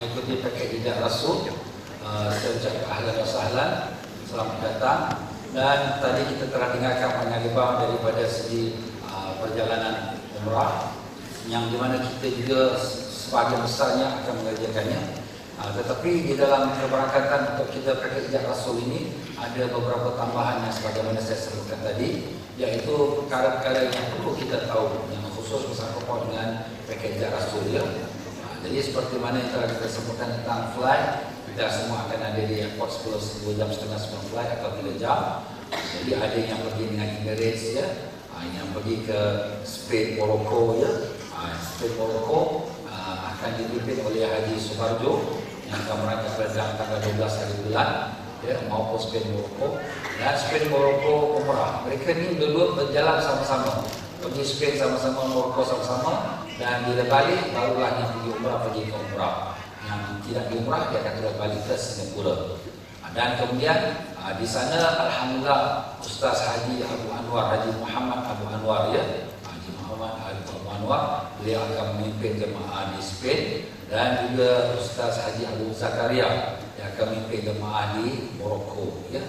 Ikuti paket jejak Rasul. Saya ucapkan ahlan wa sahlan, selamat datang. Dan tadi kita telah dengarkan pengajian daripada segi perjalanan umrah, yang dimana kita juga sebahagian besarnya akan mengerjakannya. Tetapi di dalam keberangkatan untuk kita paket jejak Rasul ini ada beberapa tambahan yang sebagaimana saya sebutkan tadi, iaitu perkara-perkara yang perlu kita tahu yang khusus bersangkut dengan paket jejak Rasul ya. Jadi seperti mana yang telah kita sebutkan tentang flight, kita semua akan ada di airport 2 jam setengah sebelum flight atau 3 jam. Jadi ada yang pergi dengan Emirates ya, yang pergi ke Spain, Morocco ya. Spain, Morocco akan dipimpin oleh Haji Subarjo yang akan berangkat pada tanggal 12 hari bulan ya, maupun Spain, Morocco. Dan Spain, Morocco umrah. Mereka ni dua-dua berjalan sama-sama. Pergi Spain sama-sama, Morocco sama-sama. Dan bila balik, barulah yang pergi umrah pergi ke umrah. Yang tidak di umrah, dia akan terus balik ke Singapura. Dan kemudian di sana, Alhamdulillah, Ustaz Haji Abu Anwar, Haji Muhammad Abu Anwar ya, Haji Muhammad Abu Anwar, beliau akan memimpin jemaah di Spain. Dan juga Ustaz Haji Abu Zakaria yang akan memimpin jemaah di Morocco ya.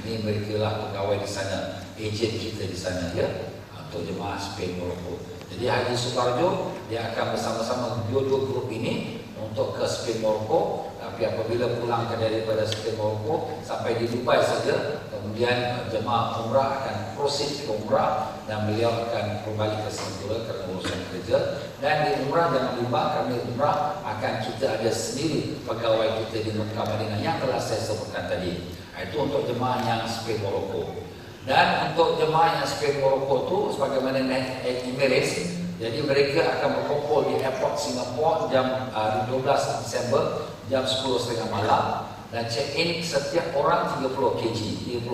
Ini mereka lah pegawai di sana, ejen kita di sana ya, untuk jemaah Spain, Morocco. Jadi Haji Subarjo dia akan bersama-sama dua-dua grup ini untuk ke Spain, Morocco. Tapi apabila pulang daripada Spain, Morocco sampai di Dubai saja, kemudian jemaah umrah akan proceed ke umrah dan beliau akan kembali ke Singapura kerana urusan kerja. Dan di umrah jangan lupa, kami umrah akan kita ada sendiri pegawai kita di Mekah Madinah yang telah saya sebutkan tadi. Itu untuk jemaah yang Spain, Morocco. Dan untuk jemaah yang Spain, Morocco tu sebagaimana naik Emirates, jadi mereka akan berkumpul di airport Singapura jam 12 Disember jam 10.30 malam dan check-in setiap orang 30 kg, 30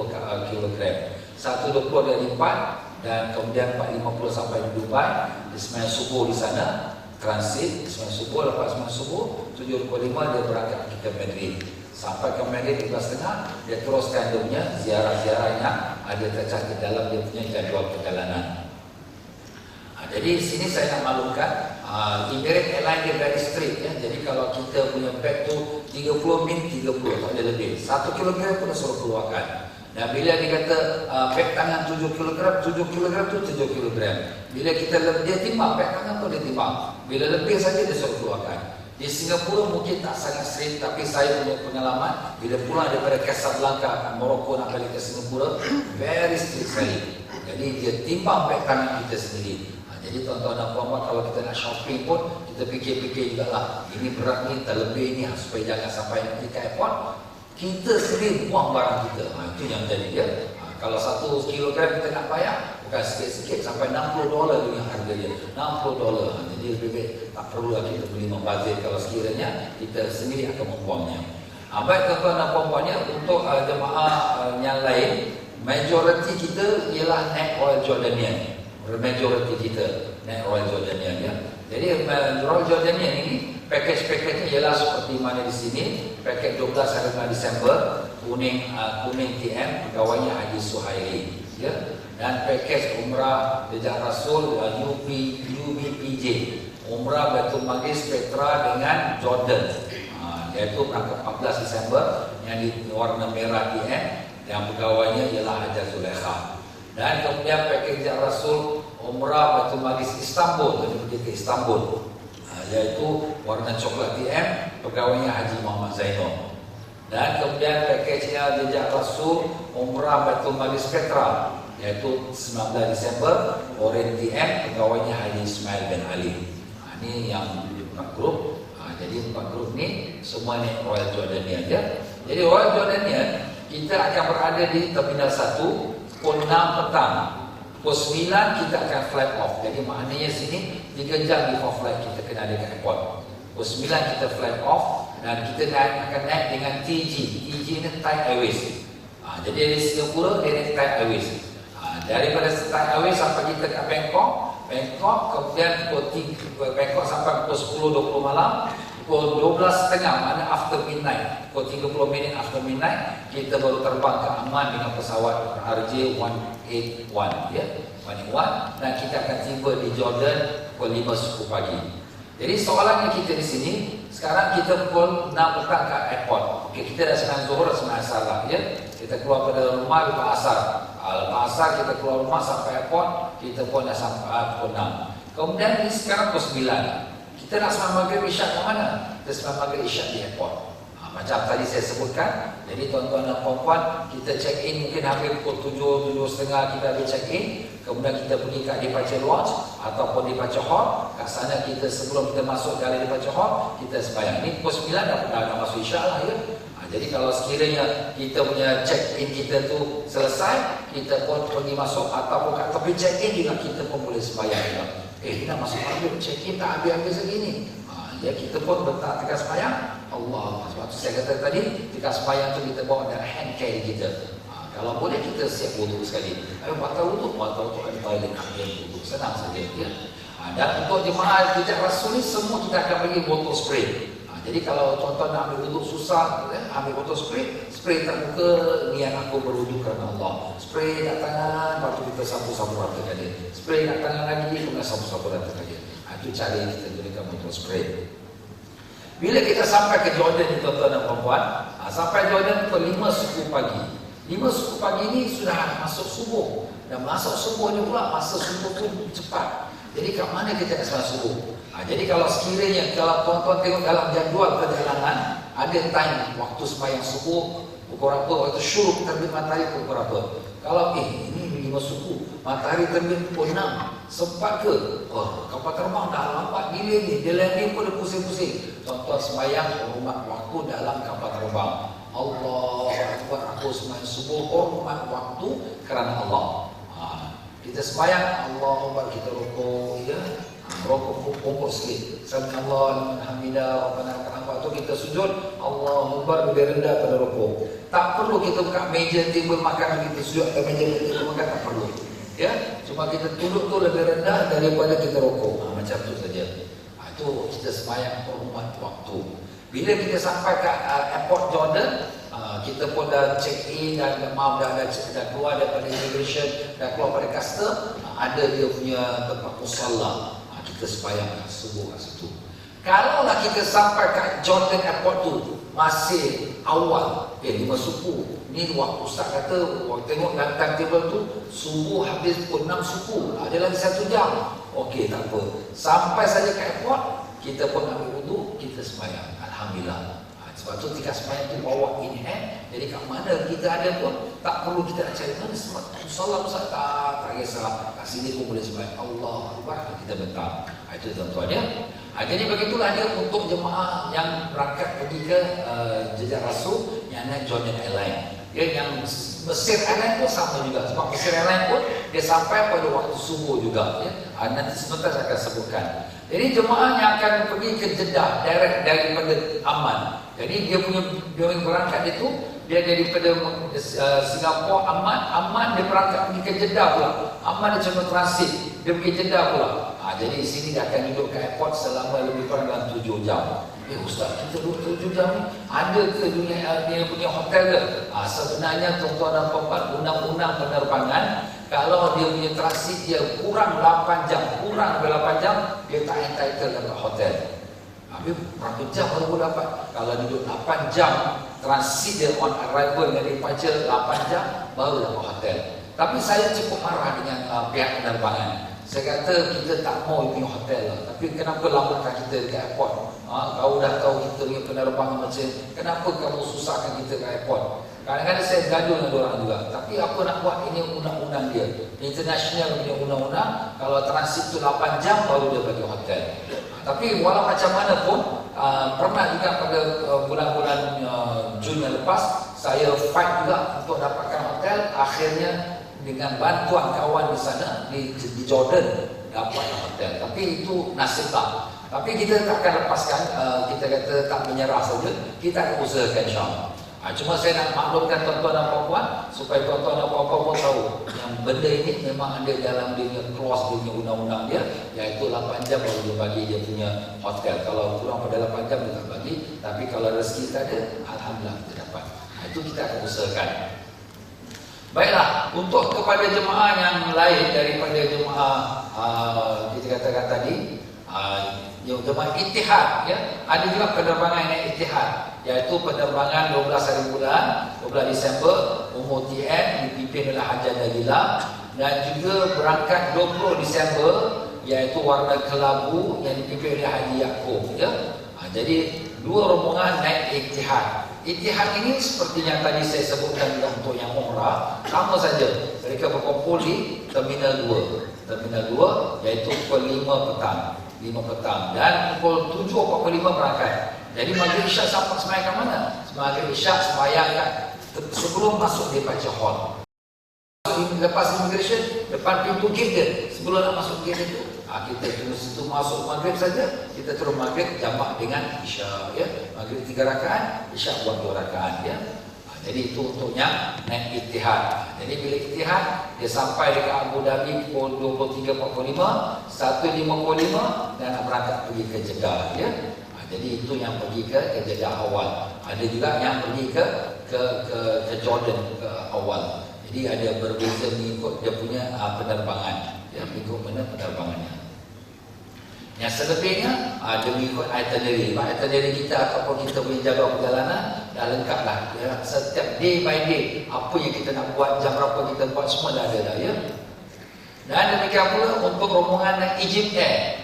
kilogram. 120 dari Lipat dan kemudian 450 sampai di Dubai. Di sembahyang subuh di sana, transit sembahyang subuh, lepas sembahyang subuh 7.45 dia berangkat pergi ke Madrid. Sampai ke Madrid 12.30 dia teruskan dia punya ziarah-ziarahnya, ada tercantik dalam dia punya jadual perjalanan. Jadi di sini saya nak maklumkan Emirates Airline dia very strict ya. Jadi kalau kita punya bag tu 30 min 30, tak ada lebih. 1 kilogram pun dah suruh keluarkan. Dan bila dia kata bag tangan 7 kilogram, 7 kilogram tu 7 kilogram. Bila kita dia timbang bag tangan tu dia timbang. Bila lebih saja dia suruh keluarkan. Di Singapura mungkin tak sangat strict, tapi saya punya pengalaman bila pulang daripada Casablanca, Morocco nak balik ke Singapura, very strict sekali. Jadi dia timbang bag tangan kita sendiri. Jadi tuan-tuan dan puan-puan, kalau kita nak shopping pun kita fikir-fikir jugalah, ini berat ni, terlebih ni, supaya jangan sampai nanti ke airport kita sendiri buang barang kita. Itu yang jadi ya. Kalau 1 kilogram kita nak bayar, bukan sikit-sikit, sampai $60 dunia harga dia, $60. Jadi lebih baik tak perlu kita beli membazir kalau sekiranya kita sendiri akan membuangnya. Baik tuan-tuan dan puan-puannya, untuk jemaah yang lain, majoriti kita ialah naik Royal Jordanian. Majoriti kita naik Royal Jordanian ya. Jadi Royal Jordanian ini package-package ialah seperti mana di sini, package 12 hari Disember, kuning TM, pegawainya Haji Suhaili ya. Dan package umrah jejak Rasul UBPJ, umrah Baitul Maqdis Petra dengan Jordan, iaitu berangkat 14 Disember yang di warna merah TM, yang pegawainya ialah Haji Zulaikha. Dan kemudian package jejak Rasul umrah Baitul Maqdis Istanbul, jadi pergi ke Istanbul, iaitu warna coklat TM, pegawainya Haji Muhammad Zainul. Dan kemudian package-nya jejak Rasul umrah Baitul Maqdis Petra, iaitu 19 Disember, oranye TM, pegawainya Haji Ismail bin Ali. Ini yang 4 grup. Jadi 4 grup ni semua ni Royal Jordanian ya. Jadi Royal Jordanian kita akan berada di Terminal 1 pukul 6 petang. Pukul 9 kita akan flight off. Jadi maknanya sini 3 jam before flight kita kena ada kat airport. Pukul 9 kita flight off dan kita akan naik dengan TG. TG ni Thai Airways. Jadi dari Singapura dia naik Thai Airways. Daripada Thai Airways sampai kita ke Bangkok, kemudian Bangkok sampai pukul 10.20 malam. Pukul 12.30, mana after midnight, pukul 30 minit after midnight kita baru terbang ke Amman dengan pesawat RJ181 ya, 181, dan kita akan tiba di Jordan pukul 5 suku pagi. Jadi soalannya kita di sini, sekarang kita pun nak letak kat airport. Okey, kita dah sembahyang zuhur, sembahyang asar lah, ya. Kita keluar pada rumah lepas asar. Lepas asar kita keluar rumah sampai airport, kita pun dah sampai pukul 6. Kemudian ni sekarang pukul 9. Kita nak sembahyang maghrib isyak ke mana? Kita sembahyang maghrib isyak di airport. Macam tadi saya sebutkan, jadi tuan-tuan dan puan-puan, kita check in mungkin hampir pukul 7, 7.30 kita ada check in. Kemudian kita pergi kat departure lodge ataupun departure hall. Kat sana kita sebelum kita masuk dalam departure hall, kita sembahyang. Ini pukul 9 dah masuk isyak lah, ya. Jadi kalau sekiranya kita punya check in kita tu selesai, kita pun pergi masuk ataupun kat tepi check in juga kita pun boleh sembahyang juga. Kita masuk maghrib, check in tak habis-habis segini. Ya, kita pun letak tegas sembahyang. Allah, sebab tu saya kata tadi, tegas sembahyang tu kita bawa dalam hand carry kita. Kalau boleh kita siap wuduk sekali. Batal wuduk ada toilet ambil wuduk, senang saja, ya. Dan untuk jemaah jejak Rasul ni semua kita akan bagi botol spray. Jadi kalau tuan-tuan nak ambil wuduk susah, ambil botol spray tak muka, niat aku berwuduk kerana Allah. Spray kat tangan, lepas tu kita sapu-sapu ratakan dia. Spray kat tangan lagi, kemudian sapu-sapu ratakan dia. Itu cara kita gunakan botol spray. Bila kita sampai ke Jordan ni tuan-tuan dan puan-puan, sampai Jordan pukul 5 suku pagi. 5 suku pagi ni sudah masuk subuh. Dan masuk subuh ni pula, masa subuh tu cepat. Jadi kat mana kita nak sembahyang subuh? Jadi kalau sekiranya, kalau tuan-tuan tengok dalam jadual perjalanan, ada time waktu sembahyang subuh pukul berapa, waktu syuruk terbit matahari pukul berapa. Kalau ini 5 suku, matahari terbit pukul 6, sempat ke? Kapal terbang dah lambat gila ni, dia landing pun dia pusing-pusing. Tuan-tuan sembahyang hormat waktu dalam kapal terbang. Allah Akbar, aku sembahyang subuh hormat waktu kerana Allah. Kita sembahyang Allah Akbar, kita rukuk, ya. Rokok pokok sikit. Subhanallah, alhamdulillah, rabbana lakal hamd. Tu kita sujud, Allahu Akbar, lebih rendah pada rokok. Tak perlu kita buka meja table makan, kita sujud ke meja table makan, tak perlu. Ya, cuma kita duduk tu lebih rendah daripada kita rokok. Macam tu saja. Itu kita sembahyang hormat waktu. Bila kita sampai ke airport Jordan, kita pun dah check in dan dah keluar daripada immigration, dah keluar pada custom, ada dia punya tempat musalla. Kita sembahyang subuh kat situ. Kalau lah kita sampai kat Jordan airport tu masih awal, 5 suku. Ni waktu Ustaz kata, waktu tengok dalam timetable tu, subuh habis pukul 6 suku. Ada lagi 1 jam. Okey, tak apa. Sampai saja ke airport, kita pun ambil wuduk, kita sembahyang. Alhamdulillah. Sebab tu tingkat sembahyang tu bawa in hand. Jadi kat mana kita ada pun, tak perlu kita nak cari mana salam Ustaz, tak kisah. Kat sini pun boleh sembahyang. Allah Akbar, kita bentar. Itu tuan-tuan, ya. Jadi begitulah dia untuk jemaah yang berangkat pergi ke jejak Rasul yang naik Jordan Airline. Ya, yang Mesir Airline pun sama juga. Sebab Mesir Airline pun dia sampai pada waktu subuh juga, ya. Nanti sebentar saya akan sebutkan. Jadi jemaah yang akan pergi ke Jeddah direct daripada Amman. Jadi dia punya berangkat itu, dia daripada Singapura, Amman dia berangkat pergi ke Jeddah pula. Amman dia cuma transit, dia pergi Jeddah pula. Jadi sini dia akan duduk ke airport selama lebih kurang dalam 7 jam. Ustaz, kita duduk 7 jam ni, ada ke dia punya hotel ke? Sebenarnya tuan-tuan dan puan-puan, undang-undang penerbangan, kalau dia punya transit dia kurang 8 jam, kurang 8 jam, dia tak entitled dapat hotel. Habis berapa jam baru dapat? Kalau duduk 8 jam, transit dia on arrival dari departure 8 jam, baru dapat hotel. Tapi saya cukup marah dengan pihak penerbangan. Saya kata kita tak mau punya hotel lah. Tapi kenapa lambatkan kita ke airport? Kau dah tahu kita punya penerbangan macam, kenapa kamu susahkan kita ke airport? Kadang-kadang saya gaduh dengan orang juga. Tapi apa nak buat, ini undang-undang dia. International punya undang-undang, kalau transit tu 8 jam baru dia bagi hotel. Tapi walau macam mana pun, pernah juga pada bulan-bulan Jun yang lepas, saya fight juga untuk dapatkan hotel. Akhirnya dengan bantuan kawan di sana, di Jordan, dapat hotel. Tapi itu nasib lah. Tapi kita tak akan lepaskan, kita kata tak menyerah saja, kita akan usahakan insyaAllah. Cuma saya nak maklumkan tuan-tuan dan puan-puan, supaya tuan-tuan dan puan-puan pun tahu yang benda ini memang ada dalam dia punya clause, dia punya undang-undang dia, iaitu 8 jam baru dia bagi dia punya hotel. Kalau kurang pada 8 jam dia tak bagi, tapi kalau rezeki kita ada, alhamdulillah kita dapat. Itu kita akan usahakan. Baiklah, untuk kepada jemaah yang lain daripada jemaah kita katakan tadi, jemaah Ittihad ya. Ada juga penerbangan yang Ittihad, iaitu penerbangan 12 hari bulan 12 Disember umur TM dipimpin oleh Haji Dalila, dan juga berangkat 20 Disember iaitu warna kelabu yang dipimpin oleh Haji Yaakob ya. Jadi dua rombongan naik Ittihad. Ittihad ini seperti yang tadi saya sebutkan juga untuk yang umrah, sama saja. Mereka berkumpul di Terminal 2. Terminal 2 iaitu pukul 5 petang. 5 petang dan pukul 7.45 berangkat. Jadi maghrib isyak sampai sembahyang kat mana? Maghrib isyak sembahyang kat sebelum masuk departure hall. Lepas immigration, depan pintu gate, sebelum nak masuk gate itu, kita tunggu situ masuk maghrib saja, kita terus maghrib jamak dengan isyak ya. Maghrib 3 rakaat, isyak buat 2 rakaat ya. Jadi itu untuknya naik Ittihad. Jadi bila Ittihad dia sampai dekat Abu Dhabi pukul 23.45, 1.55 dan nak berangkat pergi ke Jeddah ya. Jadi itu yang pergi ke Jeddah awal. Ada juga yang pergi ke Jordan ke awal. Jadi ada berbeza mengikut dia punya penerbangan, ya, mengikut mana penerbangannya. Yang selebihnya dia mengikut itinerary. Itinerary kita ataupun kita boleh jaga perjalanan dah lengkap lah ya. Setiap day by day apa yang kita nak buat, jam berapa kita buat, semua dah ada dah ya. Dan demikian pula untuk rombongan Egypt Air.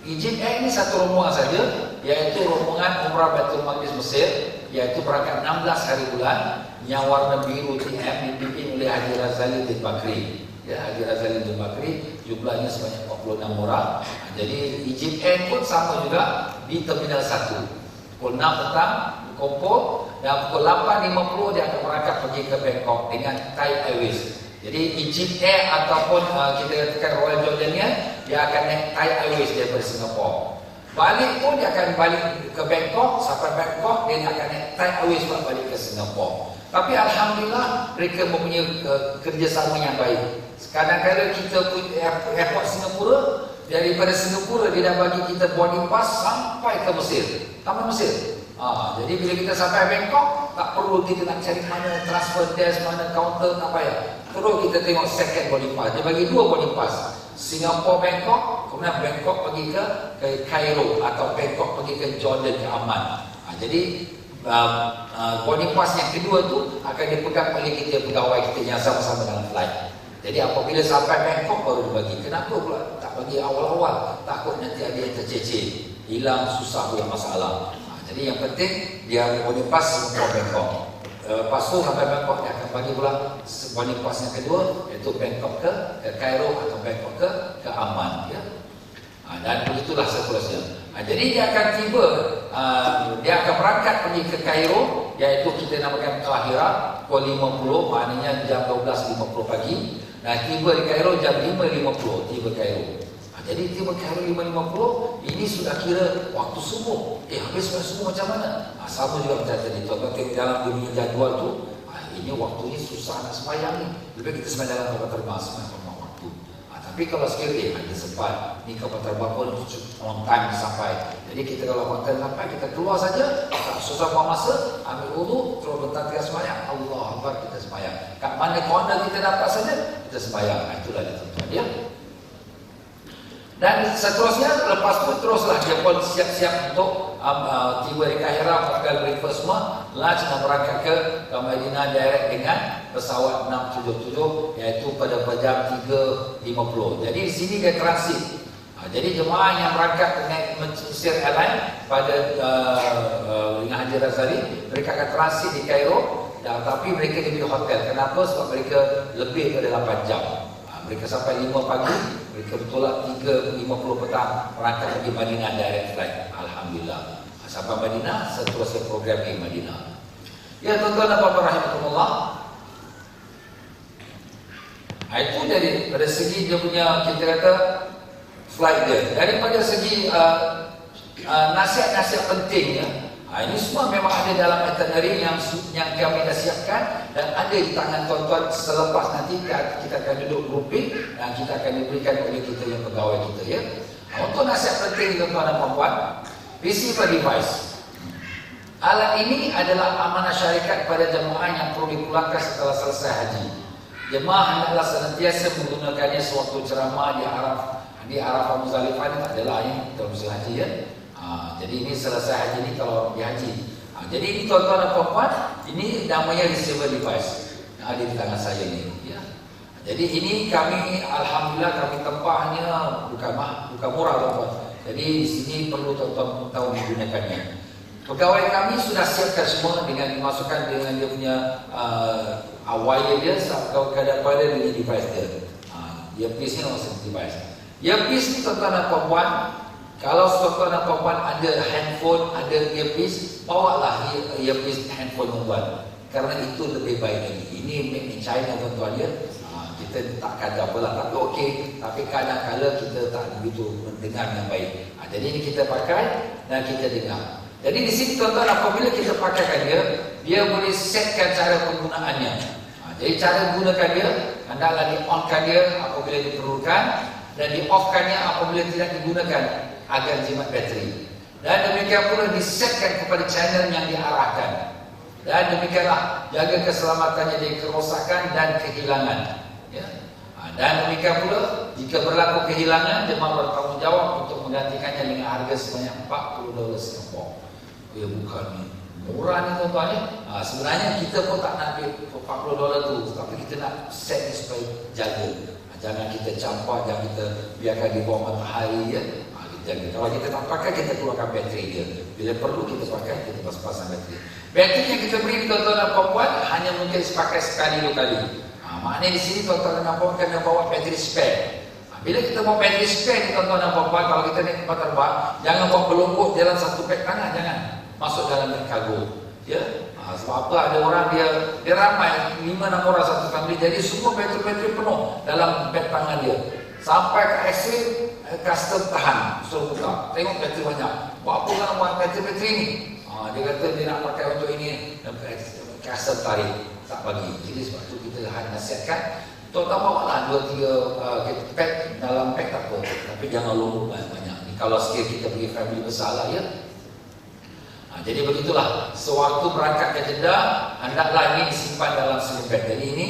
Egypt Air ini satu rombongan saja, iaitu rombongan Umrah Baitul Maqdis Mesir, iaitu berangkat 16 hari bulan yang warna biru TM dipimpin oleh Haji Razali bin Bakri. Ya, Haji Razali bin Bakri, jumlahnya sebanyak 46 orang. Jadi Egypt Air pun sama juga di Terminal 1. Pukul 6 petang kumpul dan pukul 8.50 dia akan berangkat pergi ke Bangkok dengan Thai Airways. Jadi Egypt Air ataupun kita katakan Royal Jordanian, dia akan naik Thai Airways daripada Singapura. Balik pun dia akan balik ke Bangkok, sampai Bangkok dia akan naik Thai Airways pun balik ke Singapura. Tapi alhamdulillah mereka mempunyai kerjasama yang baik. Kadang-kadang kita punya airport Singapura, daripada Singapura dia dah bagi kita boarding pass sampai ke Mesir, taman Mesir. Jadi bila kita sampai Bangkok, tak perlu kita nak cari mana transfer desk, mana counter, tak payah. Terus kita tengok second boarding pass. Dia bagi 2 boarding pass, Singapura Bangkok, kemudian Bangkok pergi ke Cairo, atau Bangkok pergi ke Jordan, ke Amman. Jadi boarding pass yang kedua tu akan dipegang oleh kita, pegawai kita yang sama-sama dalam flight. Jadi apabila sampai Bangkok baru dibagi. Kenapa pula tak bagi awal-awal? Takut nanti ada yang terceceh, hilang, susah, punya masalah. Jadi yang penting dia boarding pass Singapura Bangkok. Lepas tu sampai Bangkok dia akan bagi pula boarding pass yang kedua, iaitu Bangkok ke Cairo atau Bangkok ke Amman ya. Dan begitulah seterusnya. Jadi dia akan tiba, dia akan berangkat pergi ke Cairo, iaitu kita namakan Kahira, pukul 50, maknanya jam 12.50 pagi. Dan tiba di Cairo jam 5.50, tiba Cairo. Jadi tiba Cairo 5.50, ini sudah kira waktu subuh. Habis waktu subuh macam mana? Sama juga macam tadi, tuan-tuan tengok dalam dunia jadual tu, ini waktunya susah nak sembahyang ni. Lebih kita sembahyang dalam kapal terbang, sembahyang waktu. Tapi kalau sekiranya ada sempat, ni kapal terbang pun on time sampai. Jadi kita kalau on time sampai, kita keluar saja, tak susah buang masa, ambil wudu, terus bertakbir sembahyang, Allah Akbar, kita sembahyang. Kat mana corner kita dapat saja, kita sembahyang. Itulah dia tuan-tuan ya. Dan seterusnya, lepas tu teruslah dia pun siap-siap untuk tiba di Kahira, hotel breakfast semua, lunch dan berangkat ke Madinah direct dengan pesawat 677, iaitu pada jam 3.50. Jadi di sini dia transit. Jadi jemaah yang berangkat naik Mesir Airline pada dengan Haji Razali, mereka akan transit di Cairo, tapi mereka diberi hotel. Kenapa? Sebab mereka lebih pada 8 jam. Mereka sampai 5 pagi, mereka bertolak 3.50 petang, berangkat pergi Madinah direct flight. Alhamdulillah. Sampai Madinah, seterusnya program di Madinah. Ya tuan-tuan dan puan-puan rahimahumullah. Itu dari segi dia punya, kita kata, flight dia. Daripada segi nasihat-nasihat pentingnya, ini semua memang ada dalam itinerary yang kami dah siapkan dan ada di tangan tuan-tuan. Selepas nanti kita akan duduk grouping dan kita akan diberikan oleh kita yang pegawai kita ya. Untuk nasihat penting tuan-tuan dan puan-puan, receiver device. Alat ini adalah amanah syarikat kepada jemaah yang perlu dipulangkan setelah selesai haji. Jemaah hendaklah senantiasa menggunakannya sewaktu ceramah di Di Arafah Muzdalifah ni tak adalah yang kalau musim haji ya. Jadi ini selesai haji ni kalau pergi haji. Jadi ini tuan-tuan dan puan-puan, ini namanya receiver device yang ada di tangan saya ni. Ya. Jadi ini kami alhamdulillah kami tempahnya bukan murah tuan-tuan. Jadi di sini perlu tuan-tuan tahu menggunakannya. Pegawai kami sudah siapkan semua dengan dimasukkan dengan dia punya wire dia pada dengan device dia. Earpiece ni maksud device. Earpiece ni tuan-tuan dan puan-puan, kalau tuan-tuan dan puan-puan ada handphone, ada earpiece, bawalah earpiece handphone tuan-tuan. Kerana itu lebih baik lagi. Ini made in China tuan-tuan ya. Kita tak kata apalah, tapi okey. Tapi kadang-kadang kita tak begitu mendengar yang baik. Jadi ini kita pakai dan kita dengar. Jadi di sini tuan-tuan apabila kita pakaikan dia boleh setkan cara penggunaannya. Jadi cara menggunakan dia, hendaklah di-on-kan dia apabila diperlukan dan di-off-kannya apabila tidak digunakan agar jimat bateri. Dan demikian pula disetkan kepada channel yang diarahkan. Dan demikianlah jaga keselamatannya dari kerosakan dan kehilangan. Ya. Dan demikian pula jika berlaku kehilangan, jemaah bertanggungjawab untuk menggantikannya dengan harga sebanyak $40 Singapura. Ya bukan ni murah ni tuan-tuan ya. Sebenarnya kita pun tak nak ambil $40 tu, tapi kita nak set ni supaya jaga. Jangan kita campur, jangan kita biarkan di bawah matahari ya. Kita jaga. Kalau kita tak pakai, kita keluarkan bateri dia. Bila perlu kita pakai, kita pasang bateri. Bateri yang kita beri tuan-tuan dan puan-puan hanya mungkin pakai sekali 2 kali. Maknanya di sini tuan-tuan dan puan-puan kena bawa bateri spare. Bila kita bawa bateri spare ni tuan-tuan dan puan-puan, kalau kita naik tempat terbang, jangan bawa pelongkok dalam satu beg tangan, jangan masuk dalam beg kargo. Ya. Sebab apa, ada orang dia ramai 5-6 orang satu family, jadi semua bateri penuh dalam beg tangan dia. Sampai ke exit, custom tahan, suruh buka. Tengok bateri banyak. Buat apa nak buat bateri ni? Dia kata dia nak pakai untuk ini, custom tarik, tak bagi. Jadi sebab tu kita nasihatkan, tuan-tuan bawalah 2-3 pack, dalam pack tak apa, tapi jangan lumbuk banyak. Ni kalau sekiranya kita pergi family besar lah ya. Jadi begitulah, sewaktu berangkat ke Jeddah, hendaklah ini disimpan dalam sling bag. Jadi ini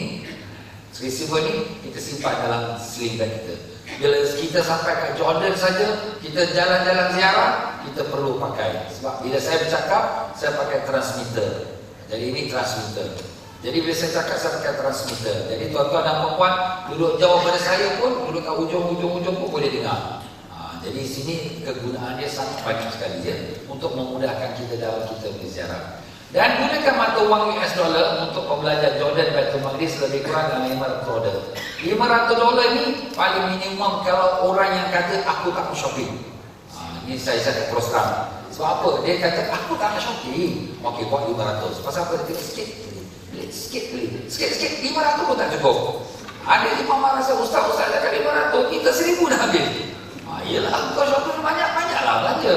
receiver ni kita simpan dalam sling bag kita. Bila kita sampai ke Jordan saja, kita jalan-jalan ziarah, kita perlu pakai. Sebab bila saya bercakap, saya pakai transmitter. Jadi ini transmitter. Jadi bila saya cakap, saya pakai transmitter. Jadi tuan-tuan dan puan-puan duduk jauh pada saya pun, duduk kat ujung-ujung pun boleh dengar. Jadi sini kegunaan dia sangat banyak sekali ya, untuk memudahkan kita dalam kita berziarah. Dan gunakan mata wang US dollar untuk pembelajar Jordan Baitul Maqdis lebih kurang dalam $500. $500 ni paling minimum kalau orang yang kata aku tak mau shopping. Ini saya cakap terus terang. Sebab apa? Dia kata aku tak nak shopping. Okey, buat 500. Pasal apa? Dia tengok sikit beli. Sikit 500 pun tak cukup. Ada imam marah saya, ustaz cakap 500, kita 1000 dah habis. Yelah, kau shopping banyak-banyaklah belanja.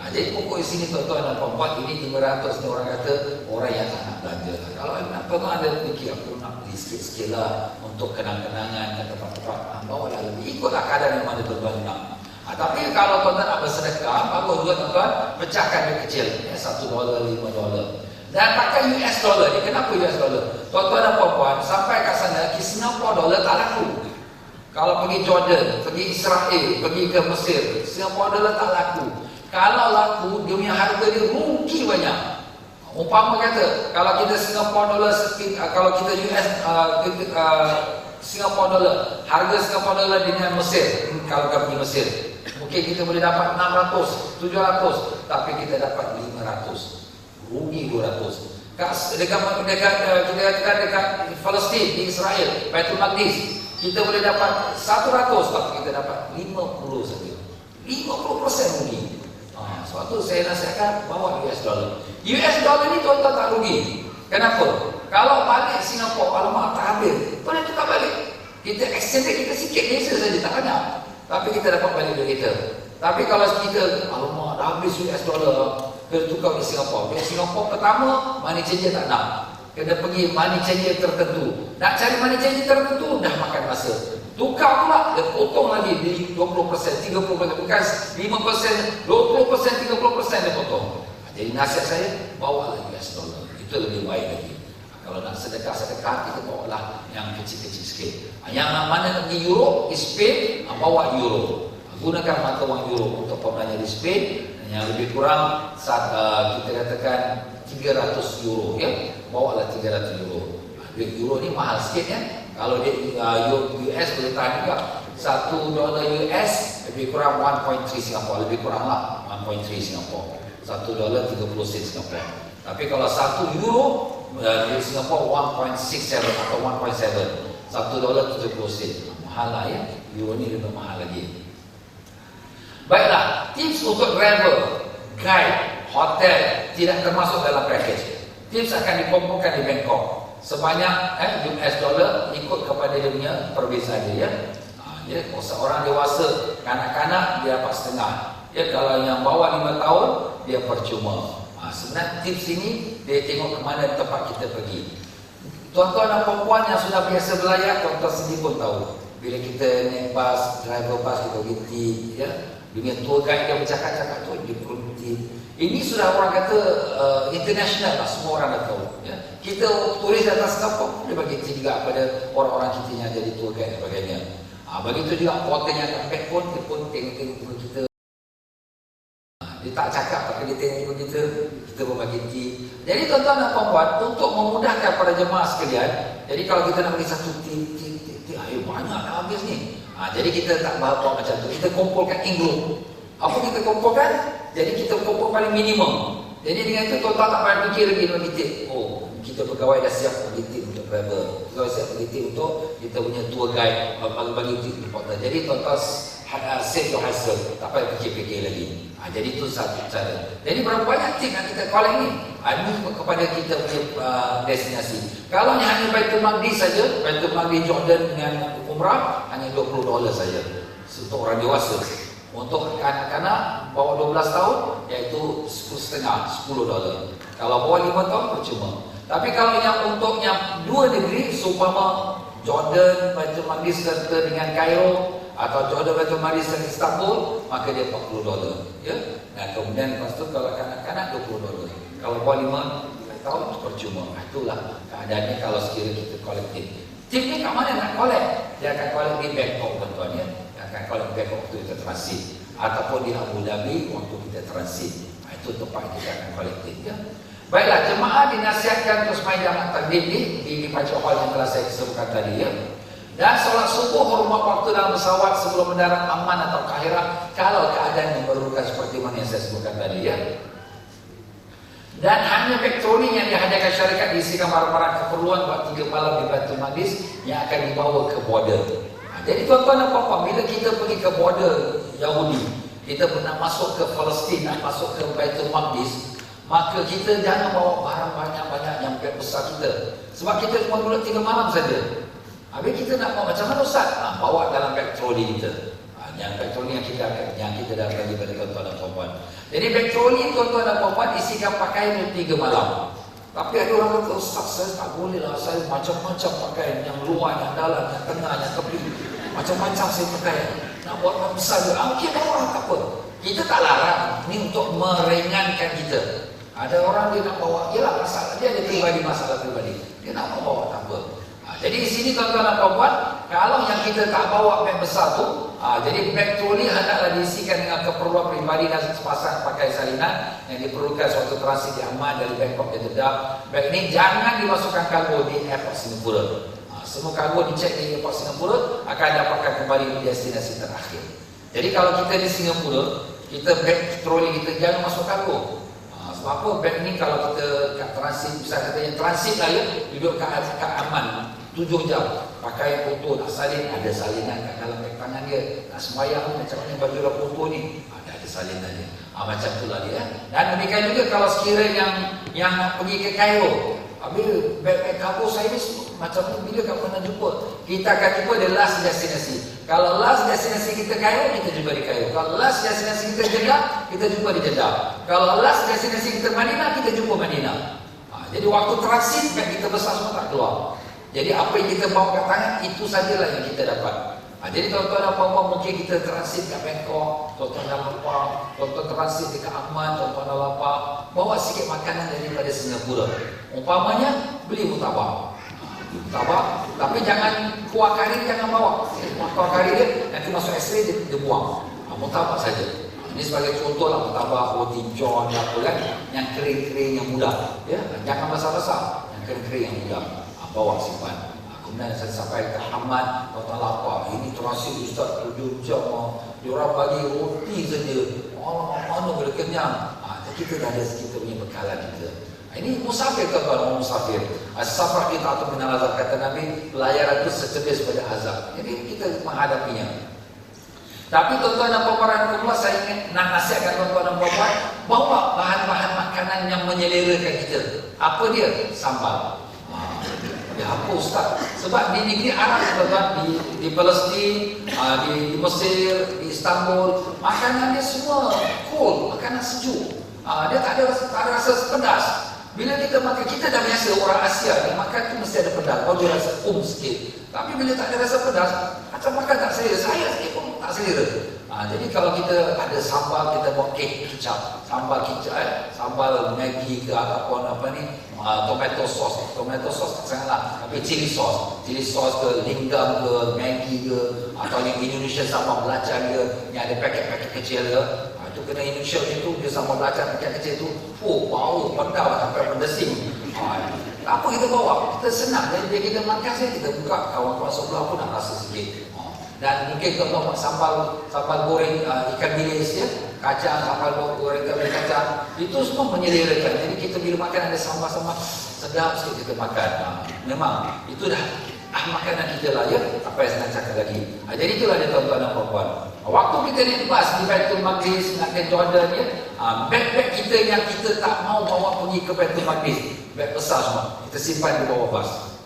Jadi pokok di sini tuan-tuan dan puan-puan, ini 500 ni orang kata orang yang tak nak belanja. Kalau tuan-tuan ada fikir aku nak beli sikit-sikit lah untuk kenang-kenangan ke tempat-tempat, bawalah lebih, ikutlah kadar yang mana tuan-tuan nak. Tapi kalau tuan-tuan nak bersedekah, bagus juga tuan-tuan pecahkan dia kecil, $1, $5. Dan pakai US dollar ni. Kenapa US dollar? Tuan-tuan dan puan-puan, sampai kat sana Singapore dollar tak laku. Kalau pergi Jordan, pergi Israel, pergi ke Mesir, Singapore dollar tak laku. Kalau laku, dia punya harga dia rugi banyak. Umpama kata, kalau kita Singapore dollar, kalau kita US, Singapore dollar, harga Singapore dollar dengan Mesir, kalau kita pergi Mesir, mungkin kita boleh dapat 600, 700, tapi kita dapat 500, rugi 200. Dekat Palestin, di Israel, Baitul Maqdis, kita boleh dapat 100, tapi kita dapat 50 saja. 50% rugi. Sebab tu saya nasihatkan bawa US dollar. US dollar ni tuan-tuan tak rugi. Kenapa? Kalau balik Singapore, alamak tak habis, boleh tukar balik. Kita exchange kita sikit biasa saja, tak banyak. Tapi kita dapat balik duit kita. Tapi kalau kita, alamak dah habis US dollar, kita tukar di Singapore. Di Singapore pertama, money changer tak nak. Kena pergi money changer tertentu. Nak cari money changer tertentu, dah makan masa. Tukar pula, dia potong lagi di 20%, 30%, bukan 5%, 20%, 30% dia potong. Jadi nasihat saya, bawalah US dollar. Itu lebih baik lagi. Kalau nak sedekah-sedekah, kita bawalah yang kecil-kecil sikit. Yang mana pergi Euro, Spain, bawa Euro. gunakan mata wang euro untuk pembelian di Spain yang lebih kurang kita katakan 300 euro ya. Bawalah 300 euro. Duit euro ni mahal sikit ya. Kalau dia US boleh tahan juga. $1 US lebih kurang 1.3 Singapura, lebih kurang lah 1.3 Singapura. $1 30 sen Singapura. Tapi kalau 1 euro di Singapura 1.67 atau 1.7. $1 70 sen. Mahal lah ya. Euro ni lebih mahal lagi. Baiklah, tips untuk driver, guide, hotel tidak termasuk dalam package. Tips akan dikumpulkan di Bangkok. Sebanyak US dollar ikut kepada dia punya perbezaan dia. Ya, seorang dewasa, kanak-kanak dia dapat setengah. Ya, kalau yang bawah 5 tahun dia percuma. Sebenarnya tips ini dia tengok ke mana tempat kita pergi. Tuan-tuan dan puan yang sudah biasa belayar, tuan-tuan sendiri pun tahu. Bila kita naik bas, driver bas kita berhenti, ya. Dunia tour guide dia bercakap-cakap tu dia berhenti. Ini sudah orang kata international lah, semua orang dah tahu. Ya. Kita turis datang Singapura dia bagi juga kepada orang-orang kita yang jadi tour guide dan sebagainya. Begitu juga hotel yang kat pun dia pun tengok-tengok kita. Dia tak cakap tapi dia tengok kita pun bagi tea. Jadi tuan-tuan dan puan-puan, untuk memudahkan para jemaah sekalian, jadi kalau kita nak bagi satu tea, ayo banyak dah habis ni. Jadi kita tak bawa macam tu. Kita kumpulkan in group. Apa kita kumpulkan? Jadi kita kumpul paling minimum. Jadi dengan itu tuan-tuan tak payah fikir lagi nak titik. Oh, kita pegawai dah siap bagi tip untuk driver. Pegawai siap bagi tip untuk kita punya tour guide bagi tip important. Jadi tuan-tuan save your hassle. Tak payah fikir-fikir lagi. Jadi itu satu cara. Jadi berapa banyak tip yang kita collect ni? Ini kepada kita punya destinasi. Kalau hanya Baitul Maqdis saja, Baitul Maqdis Jordan dengan umrah hanya $20 saja untuk orang dewasa. Untuk kanak-kanak bawah 12 tahun iaitu $10.5. Kalau bawah 5 tahun percuma. Tapi kalau yang untuk yang dua negeri, seumpama Jordan, Baitul Maqdis serta dengan Kairo atau Jordan, Baitul Maqdis dan Istanbul, maka dia $40. Ya. Dan kemudian lepas tu kalau kanak-kanak $20. Kalau bawah 5 tahun percuma. Itulah keadaannya kalau sekiranya kita kolektif. Tip ni kat mana nak collect? Dia akan collect di Bangkok tuan-tuan ya. Dia akan collect di Bangkok waktu kita transit. Ataupun di Abu Dhabi waktu kita transit. Itu tempat kita akan kolektif ya. Baiklah, jemaah dinasihatkan terus main jamak takdim di Pacu Hall yang telah saya sebutkan tadi ya. Dan solat subuh hormat waktu dalam pesawat sebelum mendarat aman atau ke akhirat kalau keadaan memerlukan seperti mana yang saya sebutkan tadi ya. Dan hanya elektronik yang dihadiahkan syarikat diisikan barang-barang keperluan buat 3 malam di Baitul Maqdis yang akan dibawa ke border. Jadi tuan-tuan dan puan-puan, bila kita pergi ke border Yahudi, kita pernah masuk ke Palestin, nak masuk ke Baitul Maqdis, maka kita jangan bawa barang banyak-banyak yang besar kita. Sebab kita cuma duduk 3 malam saja. Habis kita nak bawa macam mana Ustaz? Bawa dalam beg troli kita. Yang beg troli yang kita dah bagi pada tuan-tuan dan puan-puan. Jadi beg troli tuan-tuan dan puan-puan isikan pakaian untuk 3 malam. Tapi ada orang kata, Ustaz saya tak boleh lah, saya macam-macam pakaian, yang luar, yang dalam, yang tengah, yang tepi. Macam-macam saya pakai. Nak buat orang besar juga. Okey, bawa tak apa. Kita tak larang. Ini untuk meringankan kita. Ada orang dia nak bawa, ialah masalah dia ada pribadi, masalah pribadi. Dia nak bawa tak apa. Jadi di sini tuan-tuan dan puan-puan, kalau yang kita tak bawa beg besar tu, jadi beg troli hendaklah diisikan dengan keperluan pribadi dan sepasang pakai salinan yang diperlukan suatu transit yang aman dari Bangkok ke Jeddah. Beg ini jangan dimasukkan kargo di airport Singapura. Semua kargo dicek di airport Singapura akan dapatkan kembali di destinasi terakhir. Jadi kalau kita di Singapura, kita beg troli kita jangan masuk kargo. Sebab apa? Beg ni kalau kita kat transit, bisa katanya transit lah ya, duduk kat aman 7 jam, pakai foto, nak salin, ada salinan kat dalam beg tangan dia. Nak sembahyang macam mana baju dah foto ni, ada salinan dia. Macam itulah dia. Dan demikian juga kalau sekiranya yang nak pergi ke Kairo, habis beg kargo saya ni macam ni, bila kat mana jumpa? Kita akan jumpa the last destinasi. Kalau last destinasi kita Kairo, kita jumpa di Kairo. Kalau last destinasi kita Jeddah, kita jumpa di Jeddah. Kalau last destinasi kita Madinah, kita jumpa Madinah. Jadi waktu transit beg kita besar semua tak keluar. Jadi apa yang kita bawa kat tangan, itu sajalah yang kita dapat. Jadi tuan-tuan dan puan-puan, mungkin kita transit kat Bangkok, tuan-tuan dah lapar, tuan-tuan transit dekat Ahmad, tuan-tuan dah lapar, bawa sikit makanan daripada Singapura. Umpamanya, beli murtabak. Tapi jangan kuah kari jangan bawa. Kuah kari dia nanti masuk X-ray dia buang. Murtabak saja. Ini sebagai contoh lah, murtabak, roti john, apa kan, yang kering-kering yang mudah. Ya, jangan besar-besar, yang kering-kering yang mudah. Bawa simpan. Kemudian saya sampai ke Hamad, tuan lapar. Ini terasa Ustaz 7 jam, diorang bagi roti saja. Mana boleh kenyang. Kita dah ada kita punya bekalan kita. Ini musafir tuan-tuan, musafir. Safar kita atau minal azab, kata Nabi, pelayaran itu secerdas pada azab. Jadi kita menghadapinya. Tapi tuan-tuan dan puan-puan, saya ingin nak nasihatkan tuan-tuan dan puan-puan, bawa bahan-bahan makanan yang menyelerakan kita. Apa dia? Sambal. Ya apa Ustaz? Sebab di negeri Arab tuan-tuan, di Palestin, di Mesir, di Istanbul, makanan dia semua cool, makanan sejuk. Dia tak ada rasa pedas. Bila kita makan, kita dah biasa orang Asia, dia makan tu mesti ada pedas. Kau dia rasa sikit. Tapi bila tak ada rasa pedas, macam makan tak selera. Saya sikit pun tak selera. Jadi kalau kita ada sambal, kita buat kicap, sambal kicap, sambal Maggi ke ataupun apa ni, tomato sauce tak sangatlah, tapi chili sauce ke, lingam ke, Maggi ke, atau yang Indonesia sambal belacan ke, yang ada paket-paket kecil ke, itu kena Indonesia itu dia sambal belacan paket kecil tu, bau pedau sampai berdesing. Apa kita bawa? Kita senang, jadi bila kita makan saja, kita buka, kawan-kawan sebelah pun nak rasa sikit. Dan mungkin kalau buat sambal goreng ikan bilis ya, kacang, sambal goreng ikan bilis kacang, itu semua menyelerakan. Jadi kita bila makan ada sambal-sambal, sedap sikit kita makan. Memang itu dah makanan kita lah ya. Apa yang saya nak cakap lagi. Jadi itulah dia tuan-tuan dan puan-puan. Waktu kita naik bas di Baitul Maqdis nak ke Jordan ya, beg-beg kita yang kita tak mau bawa pergi ke Baitul Maqdis, beg besar semua, kita simpan di bawah bas.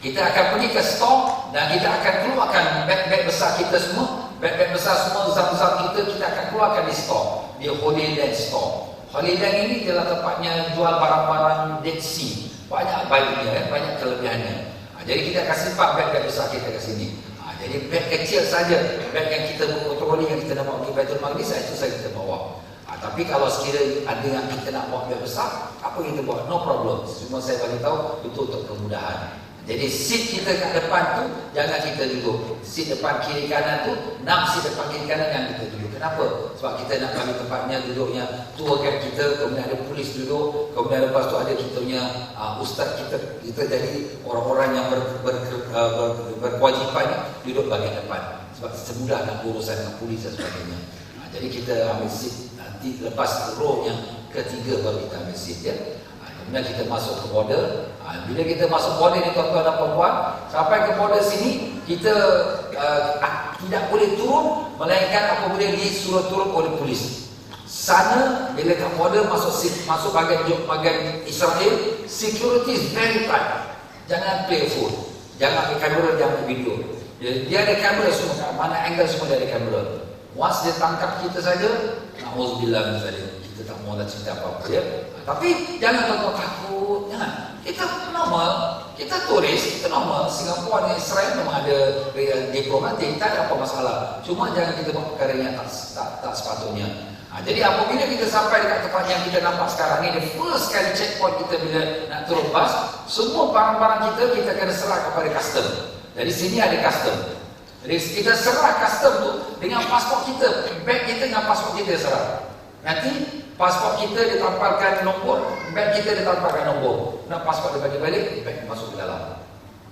Kita akan pergi ke stok dan kita akan keluarkan beg-beg besar kita semua. Beg-beg besar semua, zam-zam kita akan keluarkan di stok, di Holy Land Store. Holy Land ini adalah tempatnya jual barang-barang Dead Sea. Banyak baiknya, banyak kelebihannya. Jadi kita akan simpan beg-beg besar kita ke sini. Jadi beg kecil saja, beg yang kita berpatroli, yang kita nak bawa pergi Baitul Maqdis, itu saja kita bawa. Tapi kalau sekiranya ada yang kita nak bawa beg besar, apa kita buat? No problem. Cuma saya bagi tahu itu untuk kemudahan. Jadi seat kita kat depan tu jangan kita duduk. Seat depan kiri kanan tu, 6 seat depan kiri kanan yang kita duduk. Kenapa? Sebab kita nak bagi tempatnya duduknya tour guide kita, kemudian ada polis duduk, kemudian lepas tu ada kita punya ustaz kita jadi orang-orang yang berkewajipan duduk bahagian depan. Sebab semudah nak urusan dengan polis dan sebagainya. Jadi kita ambil seat nanti lepas row yang ketiga baru kita ambil seat ya. Kemudian kita masuk ke border. Bila kita masuk border ni tuan-tuan dan puan-puan, sampai ke border sini kita tidak boleh turun melainkan apabila disuruh turun oleh polis. Sana bila ke border masuk bahagian Israel, security is very tight. Jangan playful, jangan ambil kamera, jangan ambil video. Dia ada kamera semua, mana angle semua dia ada kamera. Once dia tangkap kita saja, na'udzubillah misalnya, kita tak mau nak cerita apa-apa ya. Tapi jangan tuan-tuan takut, jangan. Kita normal, kita turis, kita normal. Singapura dan Israel memang ada diplomatik, tak ada apa masalah. Cuma jangan kita buat perkara yang tak sepatutnya. Jadi apabila kita sampai dekat tempat yang kita nampak sekarang ni, the first kali checkpoint kita bila nak turun bas, semua barang-barang kita kena serah kepada custom. Dari sini ada custom. Jadi kita serah custom tu dengan pasport kita, beg kita dengan pasport kita serah. Nanti pasport kita ditampalkan nombor, beg kita ditampalkan nombor. Nak pasport dia bagi balik, beg masuk ke dalam.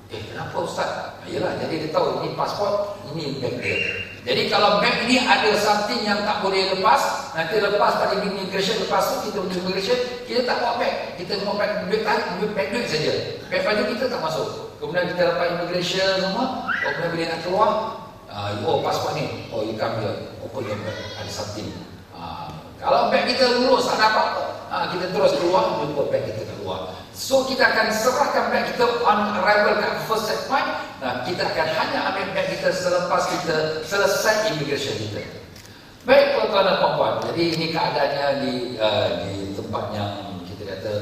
Kenapa Ustaz? Yalah, jadi dia tahu ini pasport, ini beg dia. Jadi kalau beg ni ada something yang tak boleh lepas, nanti lepas pada immigration, lepas tu kita pergi immigration, kita tak bawa beg. Kita cuma beg duit saja. Beg baju kita tak masuk. Kemudian kita lepas immigration semua, kemudian bila nak keluar, pasport ni, you come here, open your bag, ada something. Kalau beg kita lurus, tak ada apa-apa, kita terus keluar, jumpa beg kita keluar. So kita akan serahkan beg kita on arrival kat first checkpoint. Kita akan hanya ambil beg kita selepas kita selesai immigration kita. Baik tuan-tuan dan puan-puan, jadi ini keadaannya di tempat yang kita kata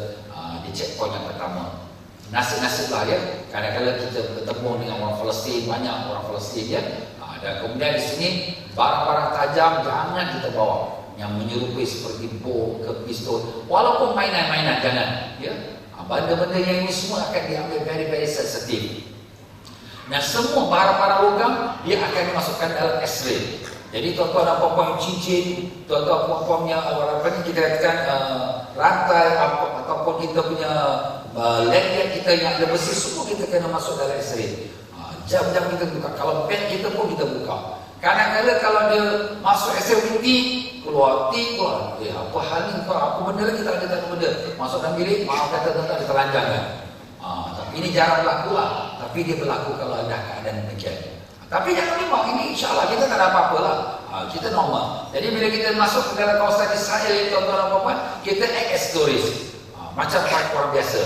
di checkpoint yang pertama. Nasib-nasib lah ya, kadang-kadang kita bertemu dengan orang Palestin, banyak orang Palestin ya. Dan kemudian di sini barang-barang tajam jangan kita bawa, yang menyerupai seperti bom ke pistol, walaupun mainan-mainan jangan ya. Benda-benda yang ini semua akan diambil very sensitive. Dan semua barang-barang logam dia akan dimasukkan dalam X-ray. Jadi tuan-tuan dan puan-puan cincin, tuan-tuan puan-puan punya apa ni kita katakan rantai ataupun kita punya leg kita yang ada besi, semua kita kena masuk dalam X-ray. Jam-jam kita buka. Kalau beg kita pun kita buka. Kadang-kadang kalau dia masuk X-ray keluar, keluar. Apa hal ni? Apa benda lagi? Tak ada benda. Masuk dalam bilik, maaf kata tuan-tuan, dia telanjang kan. Tapi ini jarang berlaku lah. Tapi dia berlaku kalau ada keadaan demikian. Tapi jangan lupa, ini insyaAllah kita tak ada apa-apa lah. Kita normal. Jadi bila kita masuk ke dalam kawasan Israel ini, tuan-tuan dan puan-puan, kita act as tourist. Macam orang biasa.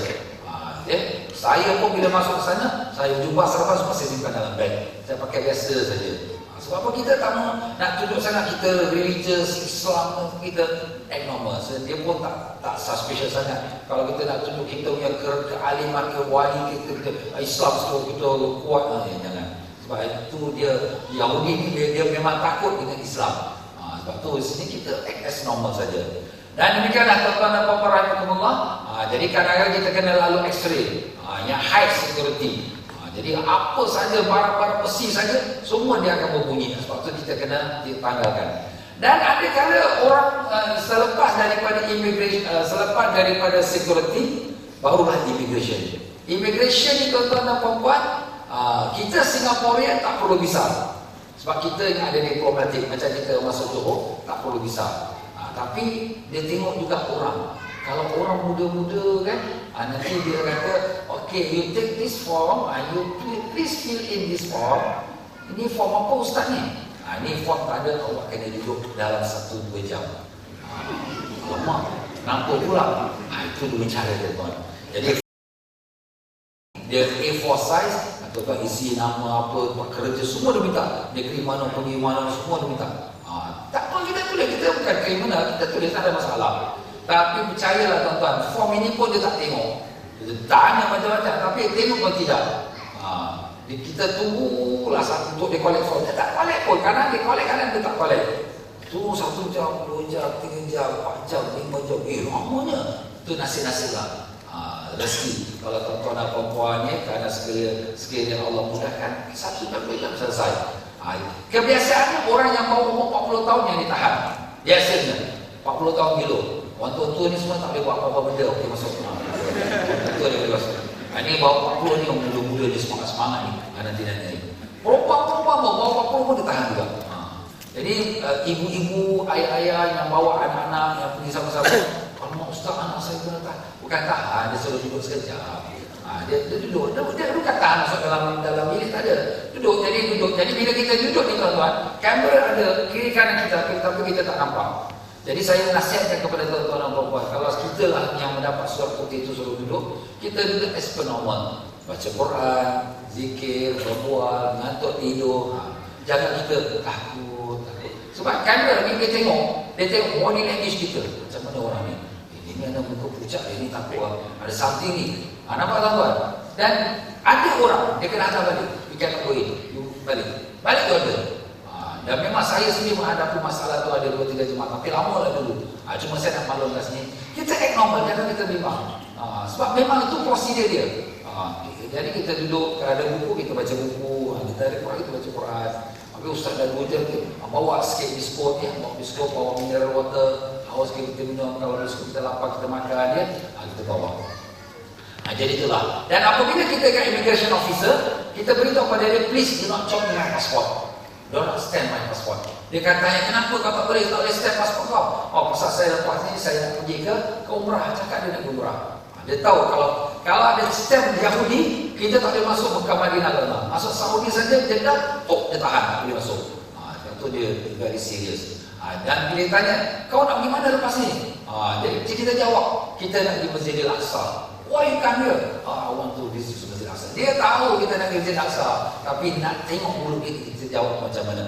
Saya pun bila masuk ke sana, saya jumpa serba semua saya simpan dalam beg. Saya pakai biasa saja. Sebab apa kita tak mau nak tunjuk sangat kita religious, Islam, kita act normal. So, dia pun tak suspicious sangat. Kalau kita nak tunjuk kita punya kealiman, kewali kita Islam, kita kuat, jangan. Sebab itu dia Yahudi ni dia memang takut dengan Islam. Sebab tu di sini kita act as normal saja. Dan demikianlah tuan-tuan dan puan-puan rahimakumullah. Jadi kadang-kadang kita kena lalu X-ray yang high security. Jadi apa saja barang-barang besi saja semua dia akan berbunyi. Sebab tu kita kena ditanggalkan. Dan ada kala orang selepas daripada immigration, selepas daripada security, barulah immigration. Immigration ni tuan-tuan dan puan-puan, kita Singaporean tak perlu visa. Sebab kita yang ada diplomatik, macam kita masuk Johor tak perlu visa. Tapi dia tengok juga orang. Kalau orang muda-muda kan, nanti dia kata, okay, you take this form, you please fill in this form. Ini form apa ustaz ni? Ini form tak ada, awak kena duduk dalam 1-2 jam. Alamak, nampak pula. Itu dulu cara dia tuan. Jadi dia A4 size, tuan-tuan isi nama apa, kerja semua dia minta. Negeri mana, pergi mana, semua dia minta. Tak apa kita tulis, kita bukan kriminal, kita tulis tak ada masalah. Tapi percayalah tuan-tuan, form ini pun dia tak tengok. Dia tanya macam-macam, tapi tengok pun tidak. Kita tunggulah satu untuk dia collect form. Dia tak collect pun, kadang dia collect, kadang dia tak collect. Tunggu 1 jam, 2 jam, 3 jam, 4 jam, 5 jam. Lamanya. Itu nasib-nasib lah. Rezeki. Kalau tuan-tuan dan puan-puan ni, kerana sekiranya Allah mudahkan, 1 jam, 2 jam selesai. Kebiasaannya orang yang baru umur 40 tahun yang ditahan. Biasanya 40 tahun dulu. Orang tua-tua ni semua tak boleh buat apa-apa benda. Okey masuk. Orang tua dia boleh masuk. Ini bawa 40 ni orang muda-muda dia semangat-semangat ni. Nanti-nanti. Perempuan-perempuan bawa 40 pun ditahan juga. Jadi ibu-ibu, ayah-ayah yang bawa anak-anak yang pergi sama-sama. Kalau ustaz anak saya kena tahan. Bukan tahan, dia suruh duduk sekejap. Dia duduk. Dia bukan tahan masuk dalam bilik, tak ada. Duduk. Jadi bila kita duduk ni tuan-tuan, kamera ada kiri kanan kita, tapi kita tak nampak. Jadi saya nasihatkan kepada tuan-tuan dan puan-puan, kalau kita lah yang mendapat surat putih itu suruh duduk, kita duduk as per normal. Baca Quran, zikir, berbual, ngantuk tidur. Jangan kita takut. Sebab kamera ni dia tengok body language kita. Macam mana orang ni? Ini ada muka pucat, ini takut lah. Ada something ni. Nampak tuan-tuan? Dan ada orang, dia kena hantar balik. You cannot go in. You balik tu ada. Dan memang saya sendiri menghadapi masalah tu ada 2-3 jemaah. Tapi lama lah dulu. Cuma saya nak maklum kat sini. Kita act normal, jangan kita bimbang. Sebab memang itu prosedur dia. Jadi kita duduk, ada buku, kita baca buku. Kita ada Quran, kita baca Quran. Tapi ustaz dah 2 jam tu, bawa sikit biskut, bawa biskut, bawa mineral water. Haus kita minum, kalau biskut kita lapar, kita makan dia, kita bawa. Jadi itulah. Dan apabila kita ke immigration officer, kita beritahu pada dia, please do not chop my passport. Do not stamp my passport. Dia katanya, kenapa kau tak boleh stamp passport kau? Pasal saya lepas ni, saya nak pergi ke umrah. Cakap dia nak ke umrah. Dia tahu kalau ada stamp Yahudi, kita tak boleh masuk Mekah Madinah lama. Masuk Saudi saja, Jeddah, dia tahan, tak boleh masuk. Itu dia very serious. Dan bila tanya, kau nak pergi mana lepas ni? Jadi kita jawab, kita nak pergi Masjidil Aqsa. Why you come here? I want to visit Masjid Al-Aqsa. Dia tahu kita nak Masjid Al-Aqsa, tapi nak tengok mulut kita jawab macam mana.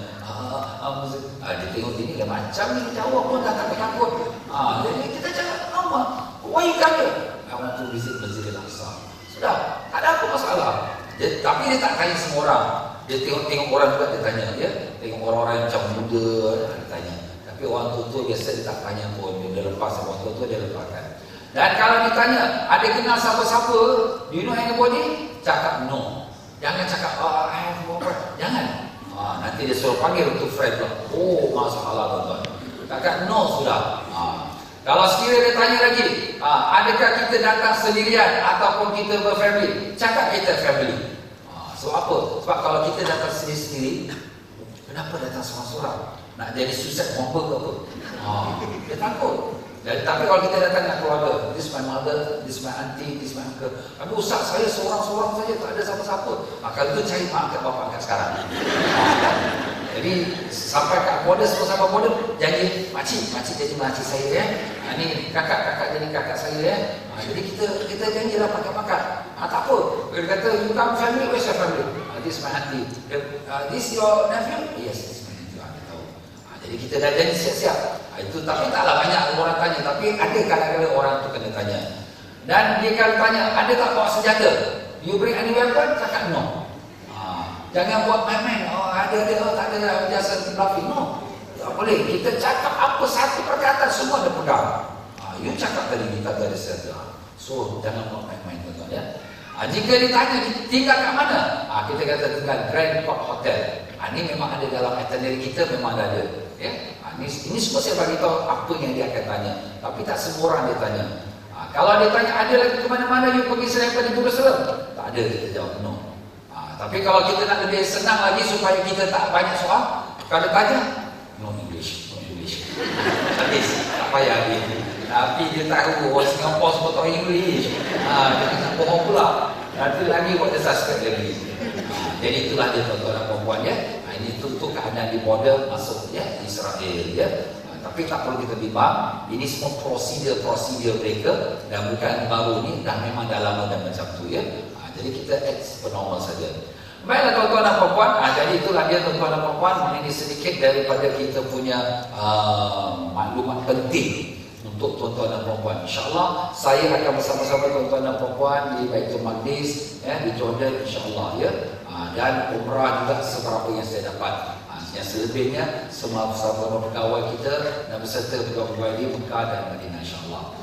Dia tengok ini dia macam ni jawab pun dah takut. Jadi kita cakap, why you come here? I want to visit Masjid Al-Aqsa. Sudah, tak ada apa masalah. Tapi dia tak tanya semua orang. Dia tengok orang juga dia tanya. Tengok orang-orang yang macam muda dia tanya. Tapi orang tua biasa dia tak tanya pun. Dia lepas, orang tua dia lepaskan. Dan kalau ditanya, ada kenal siapa-siapa, do you know anybody? Cakap no. Jangan cakap, I have no friend. Jangan. Nanti dia suruh panggil untuk friend pula. Oh, masalah tuan-tuan. Kakak no sudah. Kalau sekiranya dia tanya lagi, adakah kita datang sendirian ataupun kita berfamily? Cakap kita family. Sebab apa? Sebab kalau kita datang sendiri-sendiri, kenapa datang seorang-seorang? Nak jadi suicide bomber ke apa? Dia takut. Tapi kalau kita datang dengan keluarga, this my mother, this my auntie, this my uncle. Tapi ustaz saya seorang-seorang saja, tak ada siapa-siapa. Kalau itu cari mak angkat bapa angkat sekarang. Jadi sampai kat border, sama-sama border, janji makcik jadi makcik saya ya. Ini kakak jadi kakak saya ya. Jadi kita janjilah pakai-pakai. Tak apa. Dia kata, you come family, where's your family? This my auntie. This your nephew? Yes, this my nephew. Dia tahu. Jadi kita dah janji siap-siap. Itu tapi taklah banyak orang tanya, tapi ada kadang-kadang orang tu kena tanya. Dan dia kalau tanya, ada tak bawa senjata? You bring any weapon? Cakap no. Jangan buat main-main. Ada, tak ada jasa bluffing. No. Tak boleh. Kita cakap apa satu perkataan, semua ada pegang. You cakap tadi kita tak ada senjata. So, jangan buat main-main tuan-tuan ya. Jika ditanya, tinggal kat mana? Kita kata tinggal Grand Court Hotel. Ini memang ada dalam itinerary kita, memang ada. Ya? Ini semua saya bagi tahu apa yang dia akan tanya. Tapi tak semua orang dia tanya. Kalau dia tanya, ada lagi ke mana-mana you pergi selain pada Jerusalem? Tak ada, kita jawab no. Tapi kalau kita nak lebih senang lagi supaya kita tak banyak soal, kalau tanya, no English. Habis, tak payah dia. Tapi dia tahu orang Singapura semua tahu English. Dia tak bohong pula. Nanti lagi buat dia suspect lagi. Jadi itulah dia tuan-tuan dan puan-puan ya. Ini tentu keadaan di border masuk ya Israel ya. Tapi tak perlu kita bimbang. Ini semua prosedur mereka dan bukan baru ni, dah memang dah lama dan macam tu ya. Jadi kita act normal saja. Baiklah tuan-tuan dan puan-puan. Jadi itulah dia tuan-tuan dan puan-puan. Ini sedikit daripada kita punya maklumat penting untuk tuan-tuan dan puan-puan. InsyaAllah saya akan bersama-sama tuan-tuan dan puan-puan di Baitul Maqdis di Jordan insyaAllah ya. Dan umrah juga seberapa yang saya dapat. Yang selebihnya semua bersama pegawai kita dan beserta pegawai di Mekah dan Madinah insyaAllah.